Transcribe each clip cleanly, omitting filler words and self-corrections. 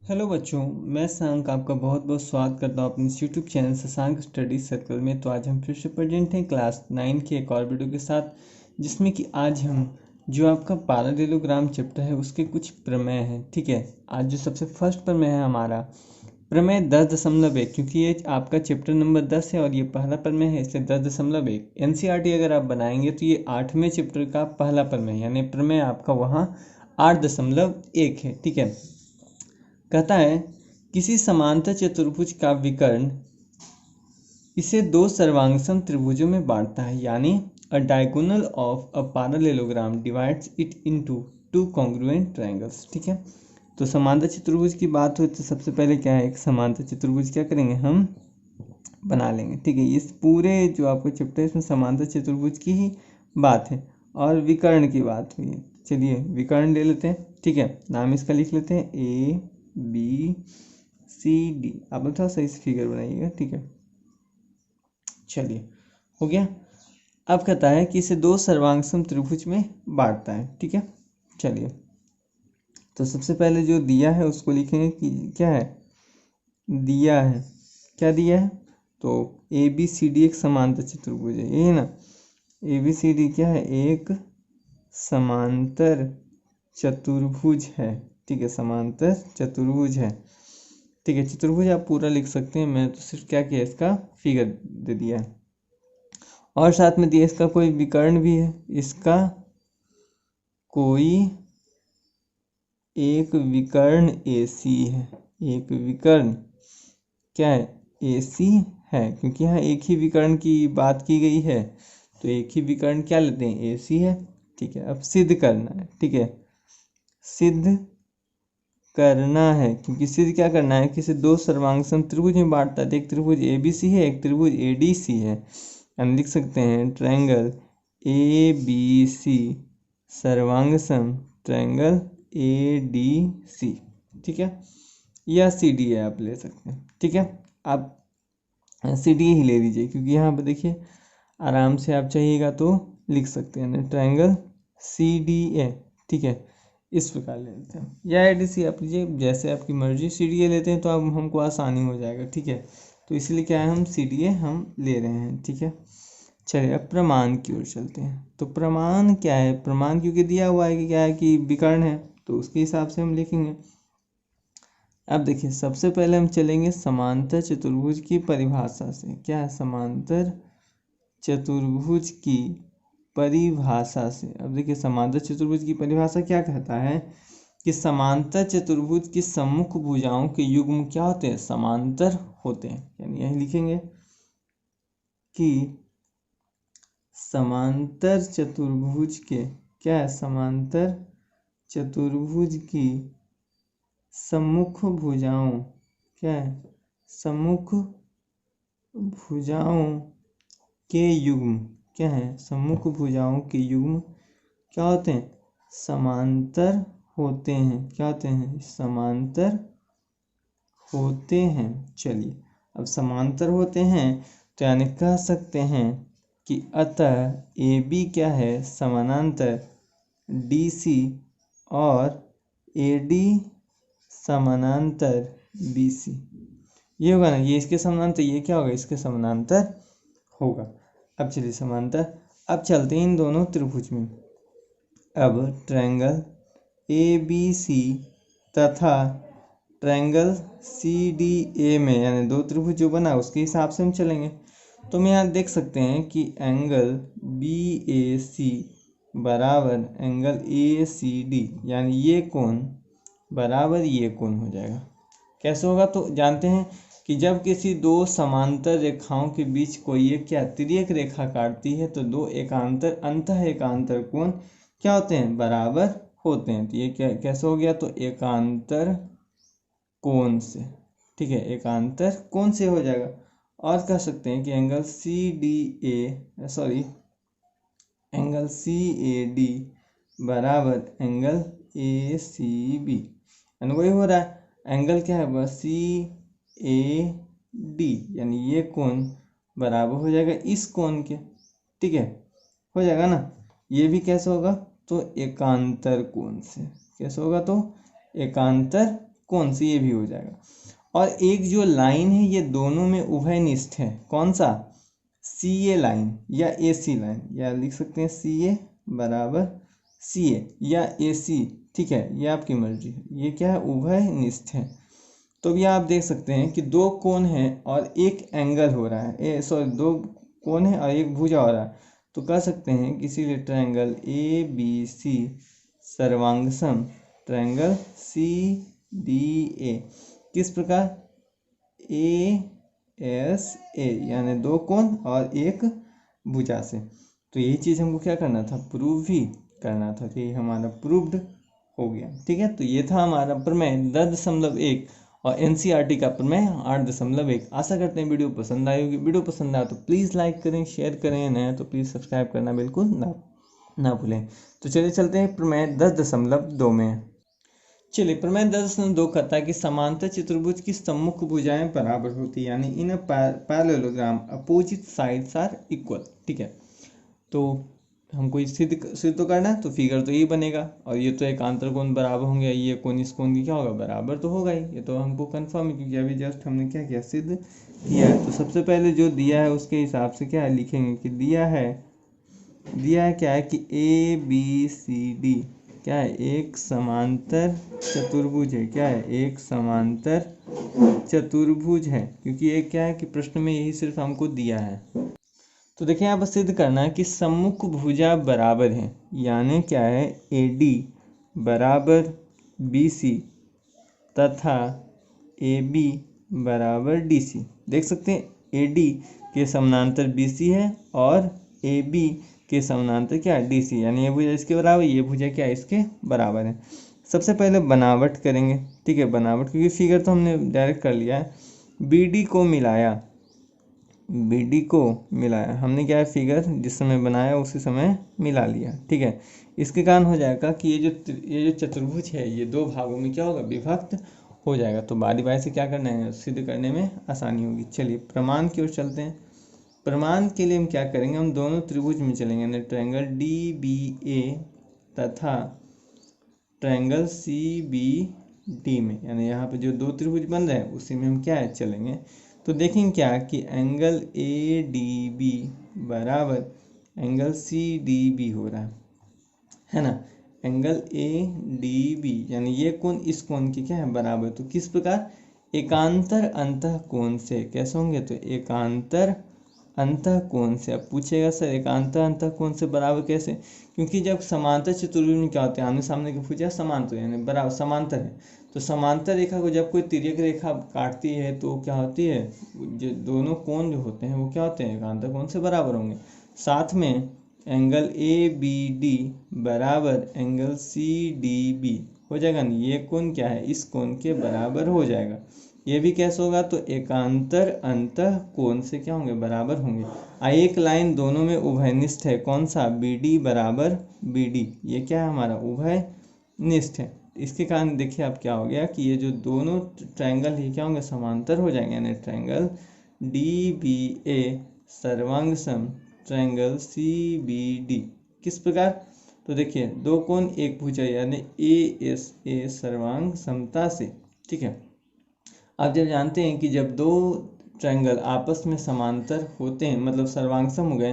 Hello बच्चों, मैं शशांक आपका बहुत बहुत स्वागत करता हूँ अपने YouTube channel Shashank study circle में। तो आज हम फिर से प्रेजेंट हैं क्लास 9 के एक और वीडियो के साथ, जिसमें कि आज हम जो आपका पैरेललोग्राम चैप्टर है उसके कुछ प्रमेय हैं। ठीक है, आज जो सबसे फर्स्ट प्रमेय है हमारा प्रमेय 10.1, क्योंकि ये आपका चैप्टर नंबर 10 है और ये पहला प्रमेय है, इसलिए 10.1। एनसीईआरटी अगर आप बनाएंगे तो ये 8वें चैप्टर का पहला प्रमेय, यानी प्रमेय आपका वहाँ 8.1 है। ठीक है, कहता है किसी समांतर चतुर्भुज का विकर्ण इसे दो सर्वांगसम त्रिभुजों में बांटता है, यानी अ diagonal of a parallelogram divides it into two congruent triangles. ठीक है, तो समांतर चतुर्भुज की बात हो तो सबसे पहले क्या है, एक समांतर चतुर्भुज क्या करेंगे, हम बना लेंगे। ठीक है, इस पूरे जो आपको चैप्टर है इसमें समांतर चतुर्भुज की ही बात है और विकर्ण की बात हुई है। चलिए विकर्ण ले लेते हैं। ठीक है, नाम इसका लिख लेते हैं ABCD। आप थोड़ा सही से फिगर बनाइएगा। ठीक है, चलिए हो गया। अब कहता है कि इसे दो सर्वांगसम त्रिभुज में बांटता है। ठीक है, चलिए तो सबसे पहले जो दिया है उसको लिखेंगे कि क्या है, दिया है, क्या दिया है, तो ABCD एक समांतर चतुर्भुज है, ये है ना। ABCD क्या है, एक समांतर चतुर्भुज है। ठीक है, समांतर चतुर्भुज है। ठीक है, चतुर्भुज आप पूरा लिख सकते हैं, मैं तो सिर्फ क्या किया, इसका फिगर दे दिया है और साथ में दिया इसका कोई विकर्ण भी है, इसका कोई एक विकर्ण AC है। एक विकर्ण क्या है, AC है, क्योंकि यहाँ एक ही विकर्ण की बात की गई है तो एक ही विकर्ण क्या लेते हैं, AC है। ठीक है, अब सिद्ध करना है। ठीक है, सिद्ध करना है, क्योंकि सिद्ध क्या करना है, किसी दो सर्वांगसम त्रिभुज में बांटता है। एक त्रिभुज ABC है, एक त्रिभुज ADC है। हम लिख सकते हैं ट्रायंगल ABC सर्वांगसम ट्रायंगल ADC। ठीक है, या CDA आप ले सकते हैं। ठीक है, आप CDA ही ले लीजिए, क्योंकि यहाँ पर देखिए आराम से आप चाहिएगा तो लिख सकते हैं ट्रायंगल CDA। ठीक है, इस प्रकार ले लेते हैं, या ADC आप लीजिए, जैसे आपकी मर्जी। CDA लेते हैं तो अब हमको आसानी हो जाएगा। ठीक है, तो इसलिए क्या है, हम CDA हम ले रहे हैं। ठीक है, चलिए अब प्रमाण की ओर चलते हैं। तो प्रमाण क्या है, प्रमाण क्योंकि दिया हुआ है कि क्या है कि विकर्ण है, तो उसके हिसाब से हम लिखेंगे। अब देखिए सबसे पहले हम चलेंगे समांतर चतुर्भुज की परिभाषा से। क्या है, समांतर चतुर्भुज की परिभाषा से। अब देखिए समांतर चतुर्भुज की परिभाषा क्या कहता है कि समांतर चतुर्भुज की सम्मुख भुजाओं के युग्म क्या होते हैं, समांतर होते हैं। यानी यही लिखेंगे कि समांतर चतुर्भुज के क्या है, समांतर चतुर्भुज की सम्मुख भुजाओं क्या है, सम्मुख भुजाओं के युग्म क्या है, सम्मुख भुजाओं के युग्म क्या होते हैं, समांतर होते हैं। क्या होते हैं, समांतर होते हैं। चलिए अब समांतर होते हैं तो यानी कह सकते हैं कि अतः AB क्या है, समानांतर DC और AD समानांतर BC। ये होगा ना, ये इसके समानांतर, ये क्या होगा, इसके समानांतर होगा। अब चलिए समांतर, अब चलते हैं इन दोनों त्रिभुज में। अब ट्रायंगल ABC तथा ट्रायंगल CDA में, यानी दो त्रिभुज जो बना उसके हिसाब से हम चलेंगे। तो हम यहाँ देख सकते हैं कि एंगल BAC बराबर एंगल ACD, यानी ये कोण बराबर ये कोण हो जाएगा। कैसे होगा, तो जानते हैं कि जब किसी दो समांतर रेखाओं के बीच कोई एक क्या तिर्यक रेखा काटती है तो दो एकांतर अंतः एकांतर कोण क्या होते हैं, बराबर होते हैं। तो ये क्या कैसे हो गया, तो एकांतर कोण से। ठीक है, एकांतर कोण से हो जाएगा। और कह सकते हैं कि एंगल CAD बराबर एंगल ACB, यानी वही हो रहा है। एंगल क्या है, वह CAD, यानी ये कोण बराबर हो जाएगा इस कोण के। ठीक है, हो जाएगा ना। ये भी कैसे होगा, तो एकांतर कोण से। कैसे होगा, तो एकांतर कोण से, ये भी हो जाएगा। और एक जो लाइन है ये दोनों में उभयनिष्ठ है, कौन सा, सी ए लाइन या ए सी लाइन, या लिख सकते हैं सी ए बराबर सी ए या ए सी, ठीक है, ये आपकी मर्जी है। ये क्या है, उभयनिष्ठ है। तो भी आप देख सकते हैं कि दो कोण हैं और एक एंगल हो रहा है, सॉरी दो कोण है और एक भुजा हो रहा है, तो कह सकते हैं कि इसीलिए ट्रायंगल ए बी सी सर्वांगसम, ट्रायंगल सी डी ए किस प्रकार, ए एस ए, यानी दो कोण और एक भुजा से। तो यही चीज़ हमको क्या करना था, प्रूव ही करना था। तो ये हमारा प्रूव्ड हो गया, ठीक है। तो ये था हमारा प्रमेय 10.1 और एनसीईआरटी का प्रमेय 8.1। आशा करते हैं वीडियो पसंद आई होगी। वीडियो पसंद आया तो प्लीज़ लाइक करें, शेयर करें, नया तो प्लीज़ सब्सक्राइब करना बिल्कुल ना भूलें। तो चलिए चलते हैं प्रमेय 10.2 में। चलिए प्रमेय 10.2 कहता है कि समांतर चतुर्भुज की सम्मुख भुजाएं बराबर होती है, यानी in parallelogram opposite sides are equal, ठीक है। तो हमको सिद्ध तो करना है, तो फिगर तो यही बनेगा, और ये तो एकांतर कोण बराबर होंगे, ये कोण इस कोण की क्या होगा, बराबर तो होगा ही। ये तो हमको कंफर्म है, क्योंकि अभी जस्ट हमने क्या किया, सिद्ध किया है। तो सबसे पहले जो दिया है उसके हिसाब से क्या है लिखेंगे कि दिया है क्या है कि ए बी सी डी क्या है, एक समांतर चतुर्भुज है। क्या है, एक समांतर चतुर्भुज है, क्योंकि ये क्या है कि प्रश्न में यही सिर्फ हमको दिया है। तो देखिए यहाँ पर सिद्ध करना है कि सम्मुख भुजा बराबर है, यानी क्या है, ए डी बराबर बी सी तथा ए बी बराबर डी सी। देख सकते हैं ए डी के समानांतर बी सी है और ए बी के समानांतर क्या है, डी सी, यानी ये भुजा इसके बराबर, ये भुजा क्या है, इसके बराबर है। सबसे पहले बनावट करेंगे, ठीक है, बनावट, क्योंकि फिगर तो हमने डायरेक्ट कर लिया है। बी डी को मिलाया हमने, क्या है, फिगर जिस समय बनाया उसी समय मिला लिया, ठीक है। इसके कारण हो जाएगा कि ये जो चतुर्भुज है ये दो भागों में क्या होगा, विभक्त हो जाएगा। तो बारी बारी से क्या करना है, सिद्ध करने में आसानी होगी। चलिए प्रमाण की ओर चलते हैं। प्रमाण के लिए हम क्या करेंगे, हम दोनों त्रिभुज में चलेंगे, यानी ट्रायंगल डी बी ए तथा ट्रायंगल सी बी डी में, यानी यहाँ पे जो दो त्रिभुज बन रहे हैं उसी में हम क्या है चलेंगे। तो देखेंगे क्या कि एंगल ए डी बी बराबर एंगल सी डी बी हो रहा है ना। एंगल ए डी बी यानी ये कोण इस कोण के क्या है, बराबर। तो किस प्रकार, एकांतर अंतः कोण से। कैसे होंगे, तो एकांतर अंतः कोण से। अब पूछेगा सर एकांतर अंतः कोण से बराबर कैसे, क्योंकि जब समांतर चतुर्भुज में क्या होते हैं, आमने सामने की भुजा समांतर यानी बराबर समांतर है। तो समांतर रेखा को जब कोई तिर्यक रेखा काटती है तो क्या होती है, जो दोनों कोण जो होते हैं वो क्या होते हैं, एकांतर कोण से बराबर होंगे। साथ में एंगल ए बी डी बराबर एंगल सी डी बी हो जाएगा ना, ये कोण क्या है, इस कोण के बराबर हो जाएगा। ये भी कैसे होगा, तो एकांतर अंतः कोण से क्या होंगे, बराबर होंगे। एक लाइन दोनों में उभयनिष्ठ है, कौन सा, बी डी बराबर बी डी, ये क्या है हमारा, उभयनिष्ठ है। इसके कारण देखिए अब क्या हो गया कि ये जो दोनों ट्रायंगल ही क्या होंगे, समांतर हो जाएंगे, यानी ट्रायंगल डी बी ए सर्वांगसम ट्रायंगल सी बी डी। किस प्रकार, तो देखिए दो कोण एक भुजा, यानी ए एस ए सर्वांग समता से, ठीक है। आप जब जानते हैं कि जब दो ट्रायंगल आपस में समांतर होते हैं, मतलब सर्वांगसम हो गए,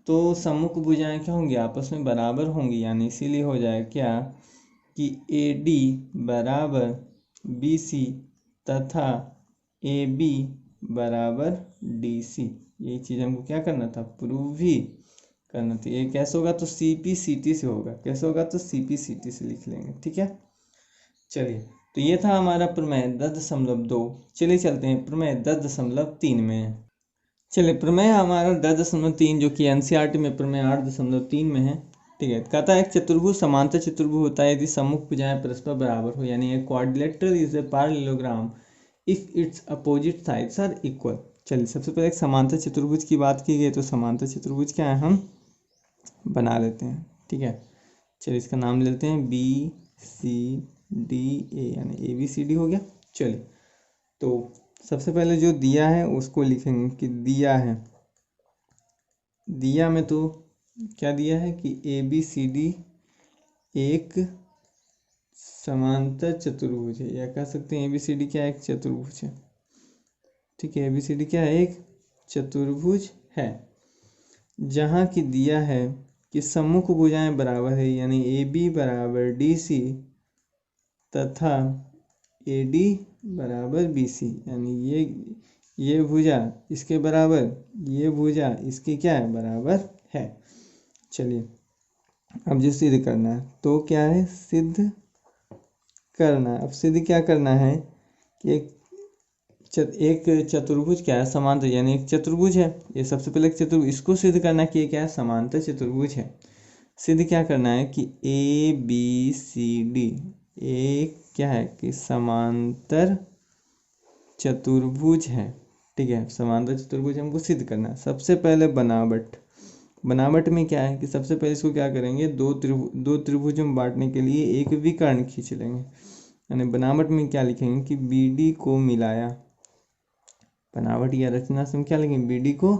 तो सम्मुख भुजाएं क्या होंगी, आपस में बराबर होंगी, यानी इसीलिए हो जाए क्या कि ए डी बराबर बी सी तथा ए बी बराबर डी सी। यही चीज़ हमको क्या करना था, प्रूव ही करना था। ये कैसे होगा, तो सी पी सी टी से होगा। कैसे होगा, तो सी पी सी टी से लिख लेंगे, ठीक है। चलिए तो ये था हमारा प्रमेय 10.2। चलिए चलते हैं प्रमेय 10.3 में। चलिए प्रमेय हमारा 10.3 जो कि एनसीईआरटी में प्रमेय 8.3 में है, ठीक है। कहता है एक चतुर्भुज समांतर चतुर्भुज होता है यदि सम्मुख भुजाएं परस्पर बराबर हो, यानी एक quadrilateral is a parallelogram if its opposite sides are equal. चलिए सबसे पहले एक समांतर चतुर्भुज की बात की गई, तो समांतर चतुर्भुज क्या है हम बना लेते हैं, ठीक है। चलिए इसका नाम लेते हैं बी सी डी ए, यानी ए बी सी डी हो गया। चलिए तो सबसे पहले जो दिया है उसको लिखेंगे कि दिया में तो क्या दिया है कि ए बी सी डी एक समांतर चतुर्भुज है, या कह सकते हैं ABCD क्या है, एक चतुर्भुज है। ठीक है, ABCD क्या है, एक चतुर्भुज है, जहाँ की दिया है कि सम्मुख भुजाएं बराबर है, यानी AB बराबर DC तथा AD बराबर BC, यानी ये भुजा इसके बराबर, ये भुजा इसके क्या है, बराबर है। चलिए अब जो सिद्ध करना है तो क्या है, सिद्ध करना है। अब सिद्ध क्या करना है कि एक चतुर्भुज क्या है, समांतर, यानी एक चतुर्भुज है। ये सबसे पहले एक चतुर्भुज, इसको सिद्ध करना है कि ये क्या है, समांतर चतुर्भुज है। सिद्ध क्या करना है कि ABCD एक क्या है कि समांतर चतुर्भुज है। ठीक है, समांतर चतुर्भुज हमको सिद्ध करना है। सबसे पहले बनावट में क्या है कि सबसे पहले इसको क्या करेंगे, दो त्रिभुज में बांटने के लिए एक विकर्ण खींच लेंगे, यानी बनावट में क्या लिखेंगे कि BD को मिलाया। बनावट या रचना से हम क्या लिखेंगे, BD को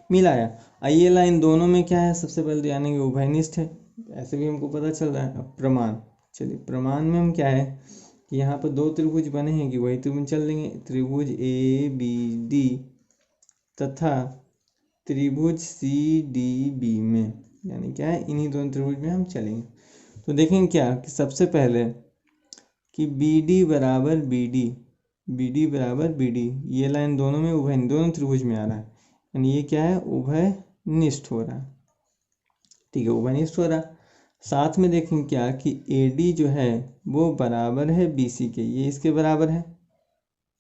मिलाया। ये लाइन दोनों में क्या है, सबसे पहले तो यानी कि उभयनिष्ठ है, ऐसे भी हमको पता चल रहा है। अब प्रमाण, चलिए प्रमाण में हम क्या है कि यहाँ पर दो त्रिभुज बने हैं कि वही त्रिभुज चल देंगे, त्रिभुज ABD तथा त्रिभुज CDB में, यानी क्या है इन्हीं दोनों त्रिभुज में हम चलेंगे। तो देखेंगे क्या कि सबसे पहले कि BD बराबर BD, ये लाइन दोनों में दोनों त्रिभुज में आ रहा है, यानी ये क्या है, उभयनिष्ठ हो रहा है। ठीक है, उभयनिष्ठ हो रहा है। साथ में देखेंगे क्या कि AD जो है वो बराबर है BC के, ये इसके बराबर है।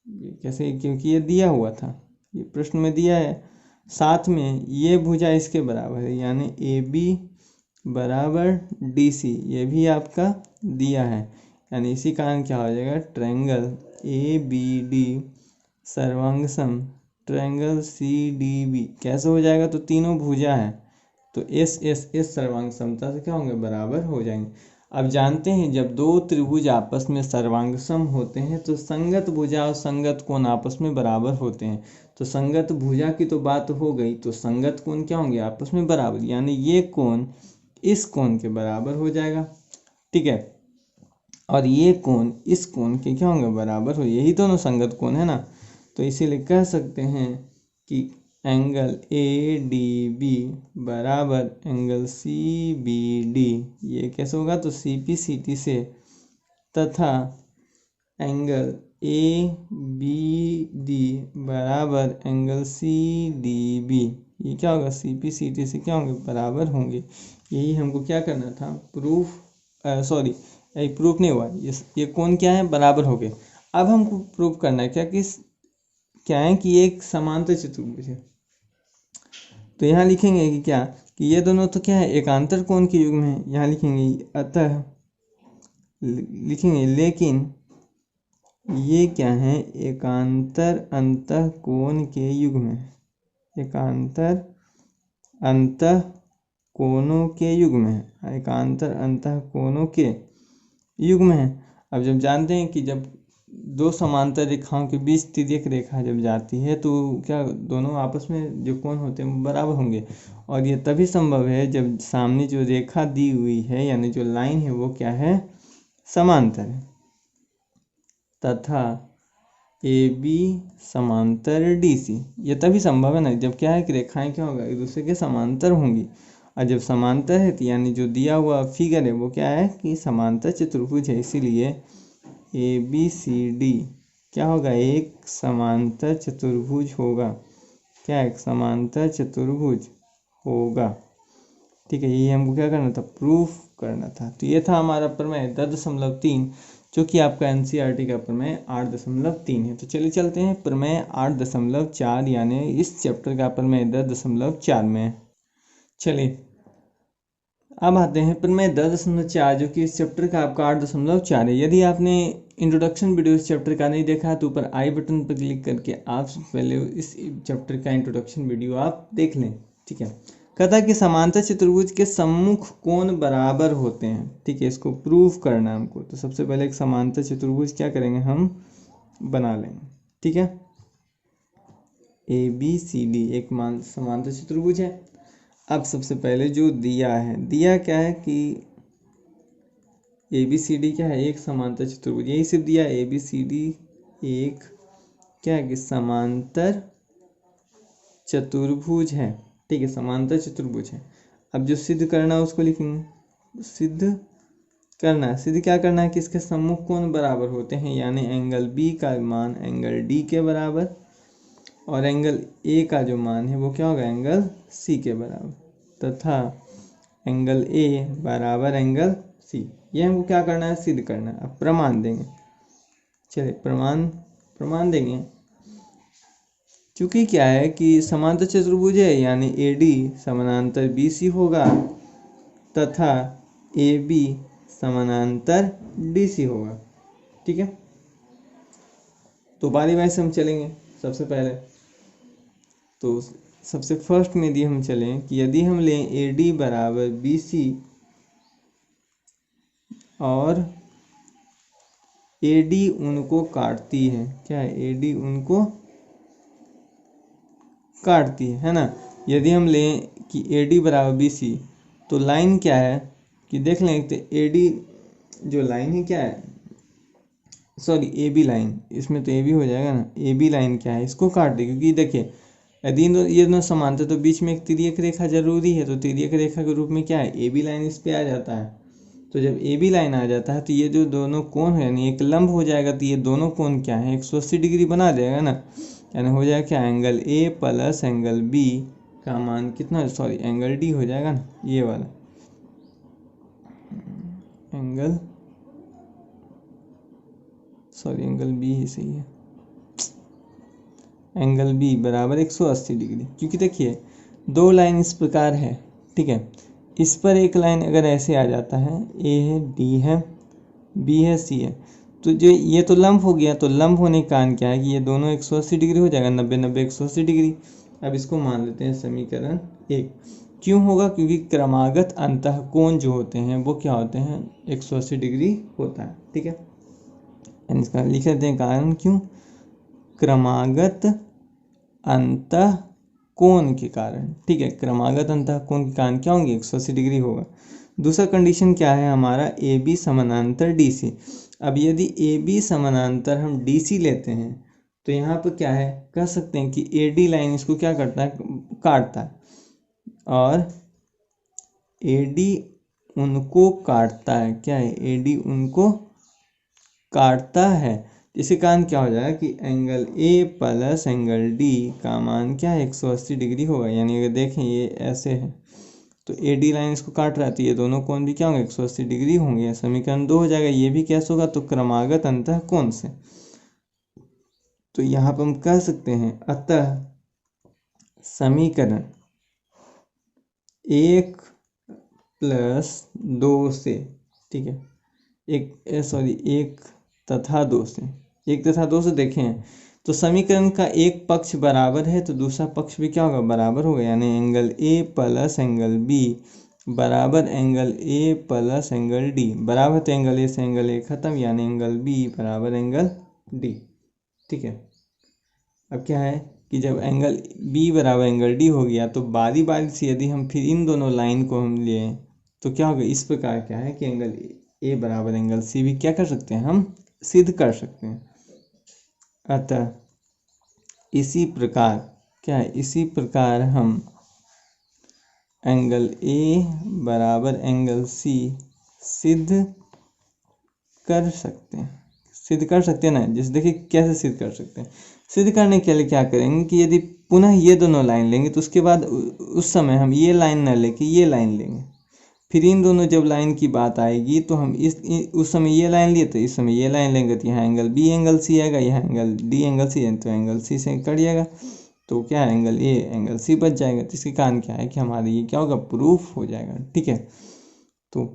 ये कैसे, क्योंकि ये दिया हुआ था, ये प्रश्न में दिया है। साथ में ये भुजा इसके बराबर है, यानी AB बराबर DC, ये भी आपका दिया है, यानी इसी कारण क्या हो जाएगा, ट्रायंगल ABD सर्वांगसम ट्रायंगल CDB कैसे हो जाएगा, तो तीनों भुजा है तो S सर्वांग समता से क्या होंगे, बराबर हो जाएंगे। अब जानते हैं जब दो त्रिभुज आपस में सर्वांगसम होते हैं तो संगत भुजा और संगत कोण आपस में बराबर होते हैं। तो संगत भुजा की तो बात हो गई, तो संगत कोण क्या होंगे, आपस में बराबर, यानी ये कोण इस कोण के बराबर हो जाएगा। ठीक है, और ये कोण इस कोण के क्या होंगे, बराबर हो, यही दोनों संगत कोण है ना। तो इसीलिए कह सकते हैं कि एंगल ADB बराबर एंगल CBD, ये कैसे होगा, तो CPCT से, तथा एंगल ABD बराबर एंगल CDB, ये क्या होगा, CPCT से क्या होंगे, बराबर होंगे। यही हमको क्या करना था, प्रूफ प्रूफ नहीं हुआ, ये कोण क्या है, बराबर हो गए। अब हमको प्रूफ करना है क्या है कि एक समांतर चतुर्भुज है। तो यहाँ लिखेंगे कि क्या कि ये दोनों तो क्या है, एकांतर कोण के युग्म है। यहाँ लिखेंगे अतः, लिखेंगे लेकिन ये क्या है, एकांतर अंतः कोण के युग्म है। एकांतर अंतः कोणों के युग्म है, एकांतर अंतः कोणों के युग्म है। अब जब जानते हैं कि जब दो समांतर रेखाओं के बीच तिर्यक रेखा जब जाती है तो क्या दोनों आपस में जो कोण होते हैं वो बराबर होंगे, और ये तभी संभव है जब सामने जो रेखा दी हुई है, यानी जो लाइन है वो क्या है, समांतर है। तथा AB समांतर DC, ये तभी संभव है ना जब क्या है कि रेखाएं क्या होगा, एक दूसरे के समांतर होंगी। और जब समांतर है तो यानी जो दिया हुआ फिगर है वो क्या है कि समांतर चतुर्भुज है, इसीलिए ABCD क्या होगा, एक समांतर चतुर्भुज होगा। क्या, एक समांतर चतुर्भुज होगा। ठीक है, ये हमको क्या करना था, प्रूफ करना था। तो ये था हमारा प्रमेय 10.3, जो कि आपका NCERT का प्रमेय 8.3 है। तो चलिए चलते हैं प्रमेय 8.4, यानी इस चैप्टर का प्रमेय 10.4 में है। चलिए अब आते हैं प्रमेय 10.4, जो कि इस चैप्टर का आपका 8.4 है। यदि आपने इंट्रोडक्शन वीडियो इस चैप्टर का नहीं देखा तो ऊपर आई बटन पर क्लिक करके आप पहले इस चैप्टर का इंट्रोडक्शन वीडियो आप देख लें। ठीक है, कहता है कि समांतर चतुर्भुज के सम्मुख कोण बराबर होते हैं। ठीक है, इसको प्रूफ करना है हमको। तो सबसे पहले एक समांतर चतुर्भुज क्या करेंगे, हम बना लेंगे। ठीक है, ABCD एक समांतर चतुर्भुज है। अब सबसे पहले जो दिया है, दिया क्या है कि ABCD क्या है, एक समांतर चतुर्भुज, यही सिर्फ दिया ABCD एक क्या है कि समांतर चतुर्भुज है। ठीक है, समांतर चतुर्भुज है। अब जो सिद्ध करना है उसको लिखेंगे, सिद्ध करना है। सिद्ध क्या करना है कि इसके सम्मुख कोण बराबर होते हैं, यानी एंगल B का मान एंगल D के बराबर और एंगल A का जो मान है वो क्या होगा, एंगल C के बराबर, तथा एंगल A बराबर एंगल C। ये हमको क्या करना है, सिद्ध करना है। अब प्रमाण देंगे, चलिए प्रमाण देंगे। चूंकि क्या है कि समांतर चतुर्भुज है, यानी AD समानांतर BC होगा तथा AB समानांतर DC होगा। ठीक है, तो बारी बारी से हम चलेंगे। सबसे पहले तो सबसे फर्स्ट में यदि हम चलें कि यदि हम लें AD बराबर BC और AD उनको काटती है, क्या है, AD उनको काटती है ना। यदि हम लें कि AD बराबर BC तो लाइन क्या है कि देख लें, तो AD जो लाइन है क्या है, सॉरी AB लाइन, इसमें तो AB हो जाएगा ना, AB लाइन क्या है, इसको काट दे। क्योंकि देखिए यदि ये दोनों समांतर तो बीच में एक तिर्यक रेखा जरूरी है, तो तिर्यक रेखा के रूप में क्या है, AB लाइन इस पे आ जाता है। तो जब AB लाइन आ जाता है तो ये जो दोनों कोण है यानी एक लंब हो जाएगा, तो ये दोनों कोण क्या है, 180 डिग्री बना देगा ना। यानी हो जाएगा क्या, angle A plus angle B का मान कितना, सॉरी एंगल D हो जाएगा ना, ये वाला एंगल, सॉरी एंगल B ही सही है, एंगल B बराबर 180 डिग्री। क्योंकि देखिए दो लाइन इस प्रकार है, ठीक है, इस पर एक लाइन अगर ऐसे आ जाता है, A है, D है, B है, C है, तो जो ये तो लंब हो गया, तो लंब होने का कारण क्या है कि ये दोनों 180 डिग्री हो जाएगा, 90 90 180 डिग्री। अब इसको मान लेते हैं समीकरण 1। क्यों होगा, क्योंकि क्रमागत अंतःकोण जो होते हैं वो क्या होते हैं, 180 डिग्री होता है। ठीक है, इसका लिख देते हैं कारण, क्यों, क्रमागत अंतःकोण के कारण। ठीक है, क्रमागत अंतःकोण के कारण क्या होंगे, 180 डिग्री होगा। दूसरा कंडीशन क्या है हमारा, AB समानांतर DC। अब यदि AB समानांतर हम DC लेते हैं तो यहाँ पर क्या है, कह सकते हैं कि AD लाइन इसको क्या करता है, काटता है, और AD उनको काटता है, क्या है, AD उनको काटता है। इसके कारण क्या हो जाएगा कि angle A plus angle D का मान क्या है, 180 डिग्री होगा। यानी अगर देखें ये ऐसे है तो AD लाइन इसको काट रहा है, तो ये दोनों कोण भी क्या होंगे, 180 डिग्री होंगे। समीकरण 2 हो जाएगा। ये भी कैसे होगा, तो क्रमागत अंतःकोण से। तो यहाँ पर हम कह सकते हैं अतः समीकरण 1 प्लस 2 से, ठीक है, एक तथा 2 से, 1 तथा 2 से देखें तो समीकरण का एक पक्ष बराबर है तो दूसरा पक्ष भी क्या होगा, बराबर होगा। यानी angle A plus angle B बराबर angle A plus angle D बराबर, तो एंगल A से एंगल A खत्म, यानी एंगल B बराबर एंगल D। ठीक है, अब क्या है कि जब एंगल B बराबर एंगल D हो गया तो बारी बारी से यदि हम फिर इन दोनों लाइन को हम लें तो क्या होगा, इस प्रकार क्या है कि एंगल A बराबर एंगल C भी क्या कर सकते हैं, हम सिद्ध कर सकते हैं। अतः इसी प्रकार क्या है, इसी प्रकार हम एंगल A बराबर एंगल C सिद्ध कर सकते हैं। सिद्ध कर सकते हैं ना, जैसे देखिए कैसे सिद्ध कर सकते हैं। सिद्ध करने के लिए क्या करेंगे कि यदि पुनः ये दोनों लाइन लेंगे तो उसके बाद उस समय हम ये लाइन न लेके ये लाइन लेंगे। फिर इन दोनों जब लाइन की बात आएगी तो हम उस समय ये लाइन लिए तो इस समय ये लाइन लेंगे, तो यहाँ एंगल B एंगल C आएगा, यहाँ एंगल D एंगल C है, तो एंगल C से कट जाएगा, तो क्या है, एंगल A एंगल C बच जाएगा। तो इसके कारण क्या है कि हमारे ये क्या होगा, प्रूफ हो जाएगा। ठीक है, तो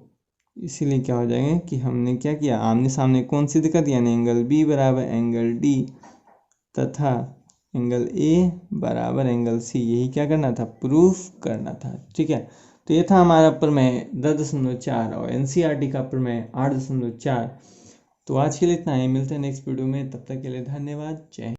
इसीलिए क्या हो जाएगा कि हमने क्या किया, आमने सामने कौन सिद्ध कर दिया, यानी एंगल B बराबर एंगल D तथा एंगल A बराबर एंगल C, यही क्या करना था, प्रूफ करना था। ठीक है, तो ये था हमारा प्रमेय 10.4 और NCERT का प्रमेय 8.4। तो आज के लिए इतना ही, मिलते हैं नेक्स्ट वीडियो में, तब तक के लिए धन्यवाद, जय हिंद।